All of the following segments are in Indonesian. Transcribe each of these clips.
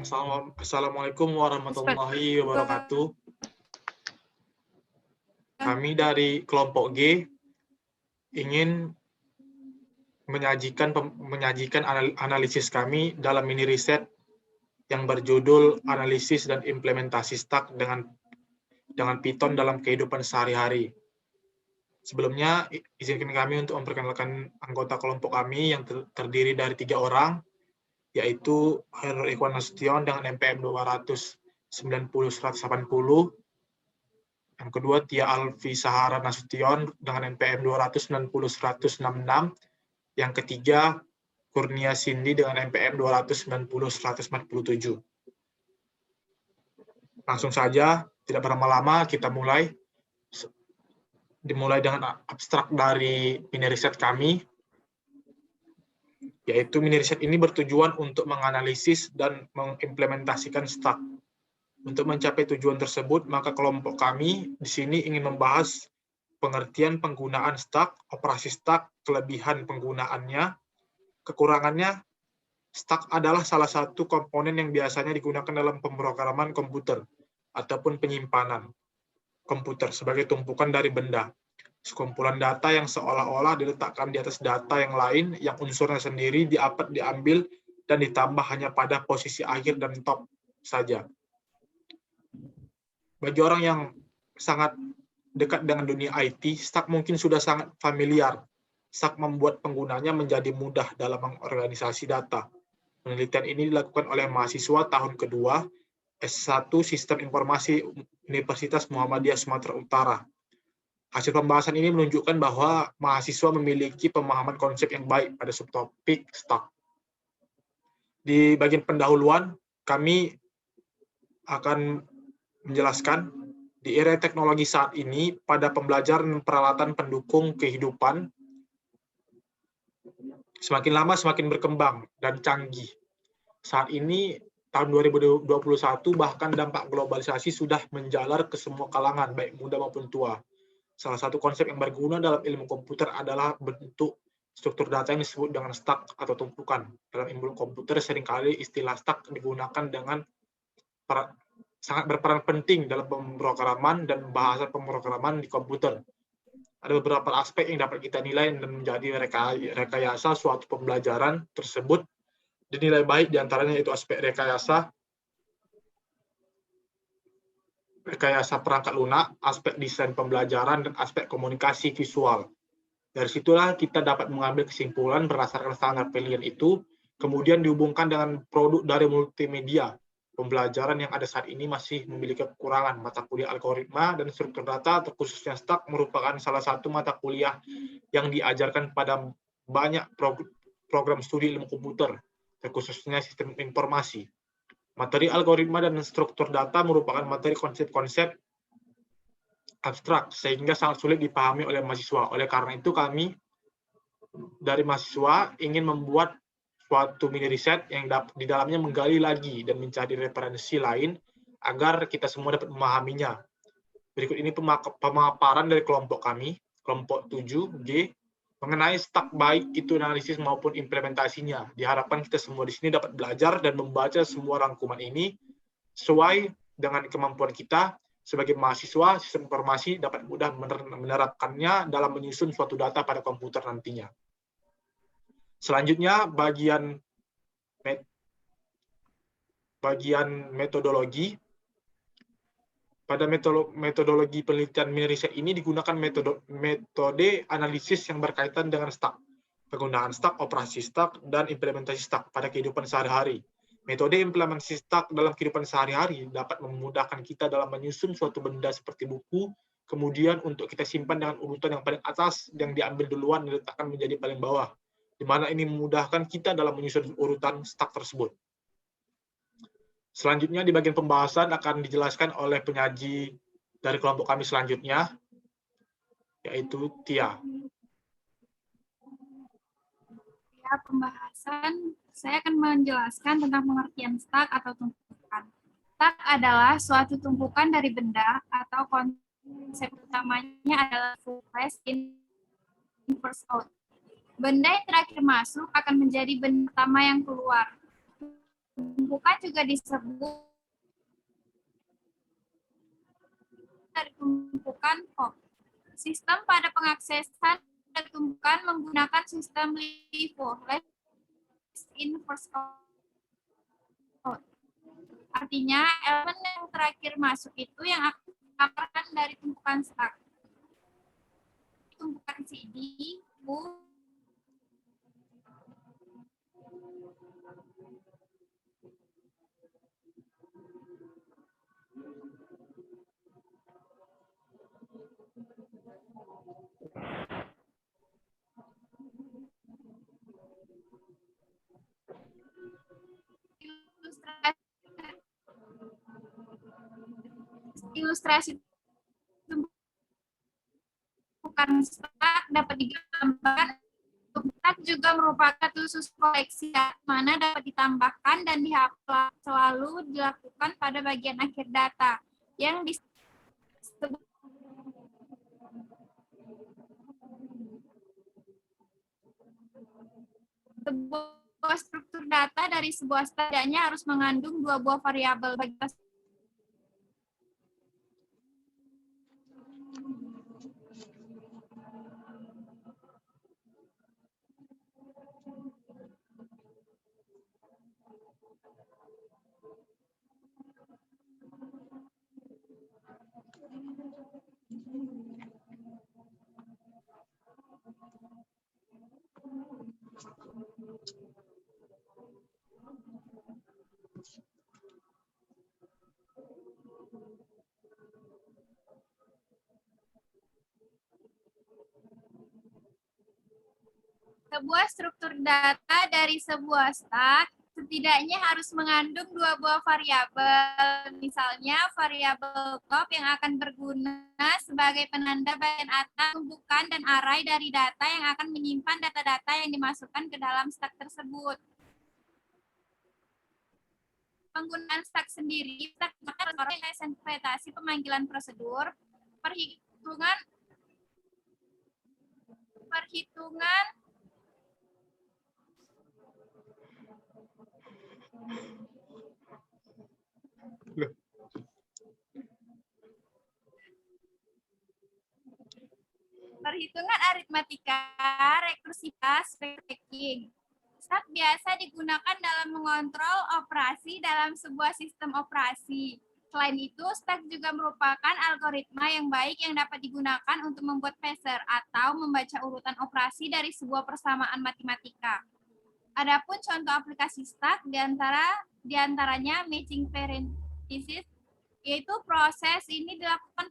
Assalamualaikum warahmatullahi wabarakatuh. Kami dari kelompok G ingin menyajikan analisis kami dalam mini riset yang berjudul Analisis dan Implementasi Stack dengan Python dalam kehidupan sehari-hari. Sebelumnya, izinkan kami untuk memperkenalkan anggota kelompok kami yang terdiri dari 3 orang, yaitu Hairul Ikhwan Nasution dengan NPM 290/180, yang kedua Tia Alfi Sahara Nasution dengan NPM 290/166, yang ketiga Kurnia Cindy dengan NPM 290/147. Langsung saja, tidak berlama-lama, kita dimulai dengan abstrak dari mini riset kami, yaitu mini riset ini bertujuan untuk menganalisis dan mengimplementasikan stack. Untuk mencapai tujuan tersebut, maka kelompok kami di sini ingin membahas pengertian penggunaan stack, operasi stack, kelebihan penggunaannya, kekurangannya. Stack adalah salah satu komponen yang biasanya digunakan dalam pemrograman komputer ataupun penyimpanan komputer sebagai tumpukan dari benda. Sekumpulan data yang seolah-olah diletakkan di atas data yang lain yang unsurnya sendiri diambil dan ditambah hanya pada posisi akhir dan top saja. Bagi orang yang sangat dekat dengan dunia IT, stack mungkin sudah sangat familiar. Stack membuat penggunanya menjadi mudah dalam mengorganisasi data. Penelitian ini dilakukan oleh mahasiswa tahun kedua S1 Sistem Informasi Universitas Muhammadiyah Sumatera Utara. Hasil pembahasan ini menunjukkan bahwa mahasiswa memiliki pemahaman konsep yang baik pada subtopik stack. Di bagian pendahuluan, kami akan menjelaskan di era teknologi saat ini pada pembelajaran peralatan pendukung kehidupan semakin lama semakin berkembang dan canggih. Saat ini tahun 2021 bahkan dampak globalisasi sudah menjalar ke semua kalangan baik muda maupun tua. Salah satu konsep yang berguna dalam ilmu komputer adalah bentuk struktur data yang disebut dengan stack atau tumpukan. Dalam ilmu komputer seringkali istilah stack digunakan dengan sangat berperan penting dalam pemrograman dan bahasa pemrograman di komputer. Ada beberapa aspek yang dapat kita nilai dan menjadi rekayasa suatu pembelajaran tersebut dinilai baik, diantaranya yaitu aspek rekayasa perangkat lunak, aspek desain pembelajaran, dan aspek komunikasi visual. Dari situlah kita dapat mengambil kesimpulan berdasarkan standar pilihan itu, kemudian dihubungkan dengan produk dari multimedia. Pembelajaran yang ada saat ini masih memiliki kekurangan. Mata kuliah algoritma dan struktur data, terkhususnya stack, merupakan salah satu mata kuliah yang diajarkan pada banyak program studi ilmu komputer, terkhususnya sistem informasi. Materi algoritma dan struktur data merupakan materi konsep-konsep abstrak, sehingga sangat sulit dipahami oleh mahasiswa. Oleh karena itu, kami dari mahasiswa ingin membuat suatu mini riset yang di dalamnya menggali lagi dan mencari referensi lain agar kita semua dapat memahaminya. Berikut ini pemaparan dari kelompok kami, kelompok 7G, mengenai stack baik itu analisis maupun implementasinya. Diharapkan kita semua di sini dapat belajar dan membaca semua rangkuman ini sesuai dengan kemampuan kita sebagai mahasiswa sistem informasi dapat mudah menerapkannya dalam menyusun suatu data pada komputer nantinya. Selanjutnya, bagian metodologi. Pada metodologi penelitian mini riset ini digunakan metode analisis yang berkaitan dengan stack, penggunaan stack, operasi stack, dan implementasi stack pada kehidupan sehari-hari. Metode implementasi stack dalam kehidupan sehari-hari dapat memudahkan kita dalam menyusun suatu benda seperti buku, kemudian untuk kita simpan dengan urutan yang paling atas yang diambil duluan dan diletakkan menjadi paling bawah, di mana ini memudahkan kita dalam menyusun urutan stack tersebut. Selanjutnya di bagian pembahasan akan dijelaskan oleh penyaji dari kelompok kami selanjutnya, yaitu Tia. Ya, pembahasan saya akan menjelaskan tentang pengertian stack atau tumpukan. Stack adalah suatu tumpukan dari benda atau konsep utamanya adalah first in, first out. Benda yang terakhir masuk akan menjadi benda pertama yang keluar. tumpukan juga disebut dari tumpukan POP. Sistem pada pengaksesan dari tumpukan menggunakan sistem LIFO, last in first out. Artinya elemen yang terakhir masuk itu yang akan dari tumpukan stack. Tumpukan CD, U, ilustrasi tumpukan stack dapat digambarkan. Stack juga merupakan khusus koleksi mana dapat ditambahkan dan dihapus, selalu dilakukan pada bagian akhir data yang disebut sebuah struktur data dari sebuah setidaknya harus mengandung dua buah variabel bagi sebuah struktur data dari sebuah stack setidaknya harus mengandung dua buah variabel. Misalnya variabel top yang akan berguna sebagai penanda bagian atas tumpukan dan array dari data yang akan menyimpan data-data yang dimasukkan ke dalam stack tersebut. Penggunaan stack sendiri berdasarkan interpretasi pemanggilan prosedur, perhitungan aritmatika, rekursivitas, backtracking. Stack biasa digunakan dalam mengontrol operasi dalam sebuah sistem operasi. Selain itu, stack juga merupakan algoritma yang baik yang dapat digunakan untuk membuat parser atau membaca urutan operasi dari sebuah persamaan matematika. Adapun contoh aplikasi stack diantaranya matching parenthesis, yaitu proses ini dilakukan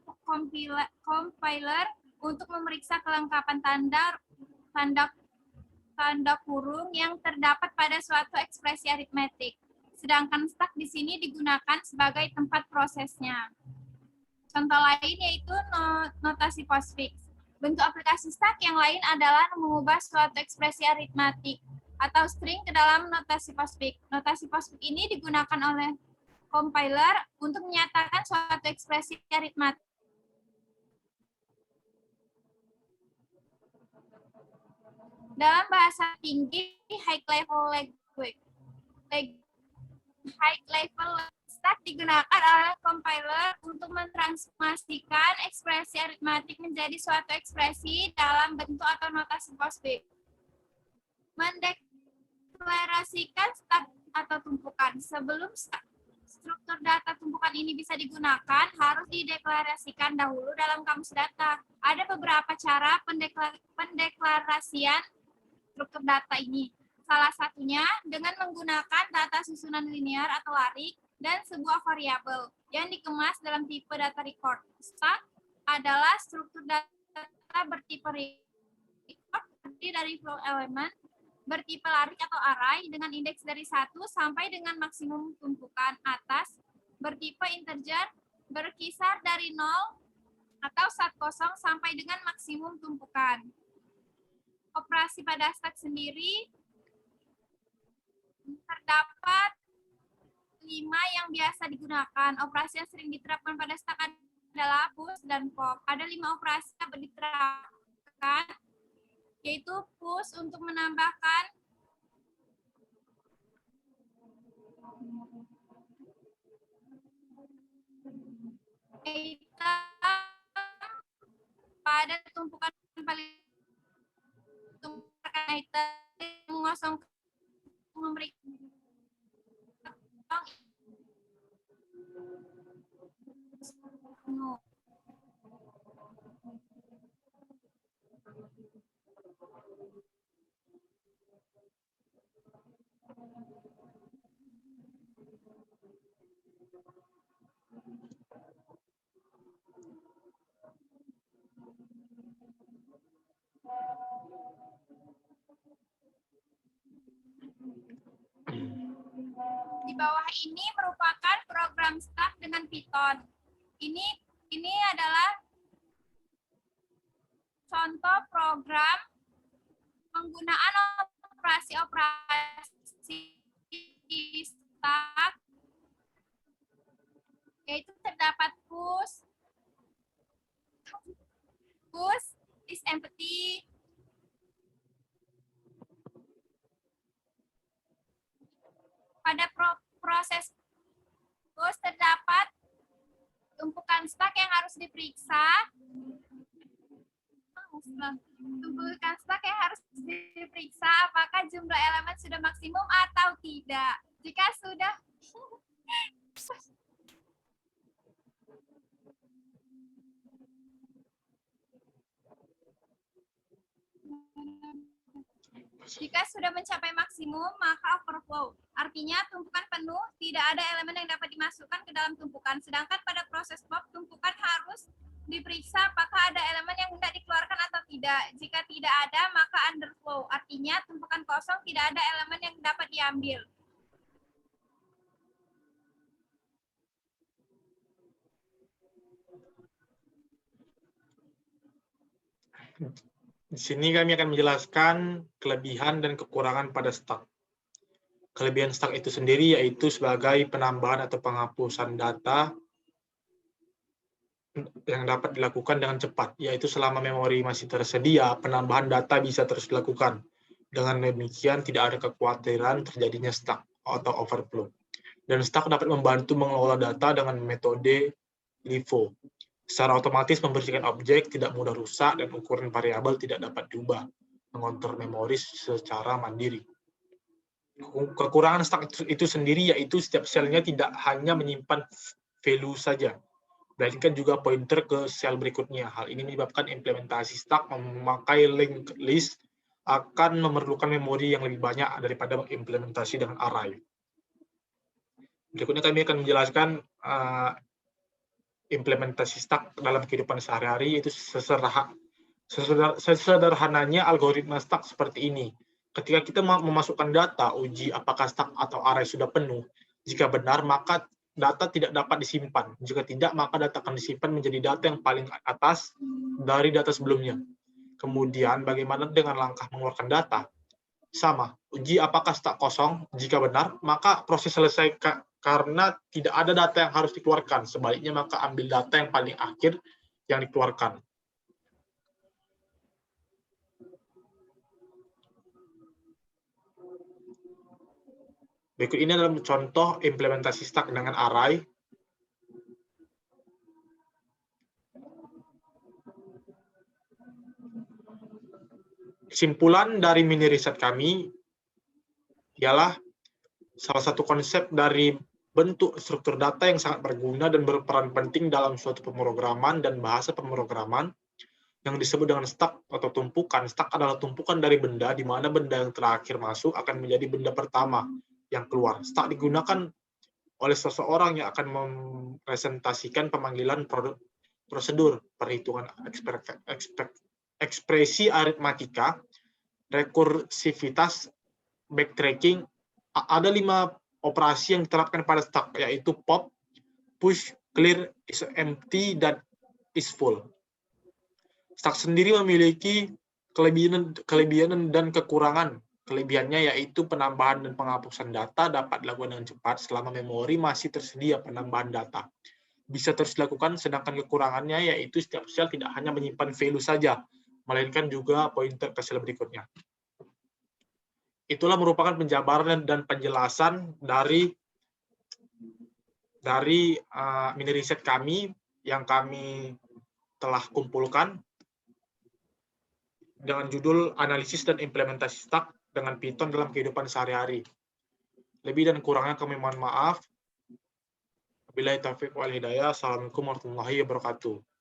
compiler untuk memeriksa kelengkapan tanda kurung yang terdapat pada suatu ekspresi aritmetik. Sedangkan stack di sini digunakan sebagai tempat prosesnya. Contoh lain yaitu notasi postfix. Bentuk aplikasi stack yang lain adalah mengubah suatu ekspresi aritmetik atau string ke dalam notasi postfix. Notasi postfix ini digunakan oleh compiler untuk menyatakan suatu ekspresi aritmetik. Dalam bahasa tinggi, high level stack digunakan oleh compiler untuk mentransformasikan ekspresi aritmetik menjadi suatu ekspresi dalam bentuk atau notasi postfix. Mendeklarasikan stack atau tumpukan. Sebelum struktur data tumpukan ini bisa digunakan, harus dideklarasikan dahulu dalam kamus data. Ada beberapa cara pendeklarasian struktur data ini. Salah satunya dengan menggunakan data susunan linear atau larik dan sebuah variabel yang dikemas dalam tipe data record. Stack adalah struktur data bertipe record terdiri dari flow element bertipe larik atau array dengan indeks dari 1 sampai dengan maksimum tumpukan atas bertipe integer berkisar dari 0 atau 10 sampai dengan maksimum tumpukan. Operasi pada stack sendiri terdapat 5 yang biasa digunakan. Operasi yang sering diterapkan pada stack adalah push dan pop. Ada 5 operasi yang diterapkan, yaitu push untuk menambahkan pada tumpukan paling tumpukan item mengosongkan memberikan penuh. Di bawah ini merupakan program stack dengan Python. Ini adalah contoh program penggunaan operasi stack, yaitu terdapat push is empty, pada proses push terdapat tumpukan stack yang harus diperiksa. Tumpukan stack yang harus diperiksa apakah jumlah elemen sudah maksimum atau tidak. Jika sudah mencapai maksimum, maka overflow. Artinya tumpukan penuh, tidak ada elemen yang dapat dimasukkan ke dalam tumpukan. Sedangkan pada proses pop, tumpukan harus diperiksa apakah ada elemen yang hendak dikeluarkan atau tidak. Jika tidak ada, maka underflow. Artinya tumpukan kosong, tidak ada elemen yang dapat diambil. Di sini kami akan menjelaskan kelebihan dan kekurangan pada stack. Kelebihan stack itu sendiri yaitu sebagai penambahan atau penghapusan data yang dapat dilakukan dengan cepat, yaitu selama memori masih tersedia, penambahan data bisa terus dilakukan. Dengan demikian, tidak ada kekhawatiran terjadinya stuck atau overflow. Dan stack dapat membantu mengelola data dengan metode LIFO. Secara otomatis membersihkan objek, tidak mudah rusak, dan ukuran variabel tidak dapat diubah, mengontrol memori secara mandiri. Kekurangan stack itu sendiri yaitu setiap selnya tidak hanya menyimpan value saja, melainkan juga pointer ke sel berikutnya. Hal ini menyebabkan implementasi stack memakai linked list akan memerlukan memori yang lebih banyak daripada implementasi dengan array. Berikutnya kami akan menjelaskan implementasi stack dalam kehidupan sehari-hari, itu sesederhananya algoritma stack seperti ini. Ketika kita memasukkan data, uji apakah stack atau array sudah penuh. Jika benar, maka data tidak dapat disimpan. Jika tidak, maka data akan disimpan menjadi data yang paling atas dari data sebelumnya. Kemudian, bagaimana dengan langkah mengeluarkan data? Sama, uji apakah stack kosong. Jika benar, maka proses selesai karena tidak ada data yang harus dikeluarkan. Sebaliknya, maka ambil data yang paling akhir yang dikeluarkan. Berikut ini adalah contoh implementasi stack dengan array. Kesimpulan dari mini riset kami ialah salah satu konsep dari bentuk struktur data yang sangat berguna dan berperan penting dalam suatu pemrograman dan bahasa pemrograman yang disebut dengan stack atau tumpukan. Stack adalah tumpukan dari benda, di mana benda yang terakhir masuk akan menjadi benda pertama yang keluar. Stack digunakan oleh seseorang yang akan mempresentasikan pemanggilan prosedur, perhitungan ekspresi aritmatika, rekursivitas, backtracking. Ada 5 operasi yang diterapkan pada stack, yaitu pop, push, clear, is empty, dan is full. Stack sendiri memiliki kelebihan dan kekurangan. Kelebihannya yaitu penambahan dan penghapusan data dapat dilakukan dengan cepat selama memori masih tersedia penambahan data. Bisa terus dilakukan, sedangkan kekurangannya yaitu setiap sel tidak hanya menyimpan value saja, melainkan juga pointer ke sel berikutnya. Itulah merupakan penjabaran dan penjelasan dari mini riset kami yang kami telah kumpulkan dengan judul Analisis dan Implementasi Stack dengan Python dalam Kehidupan Sehari-hari. Lebih dan kurangnya kami mohon maaf. Wabillahi taufiq wal hidayah. Assalamualaikum warahmatullahi wabarakatuh.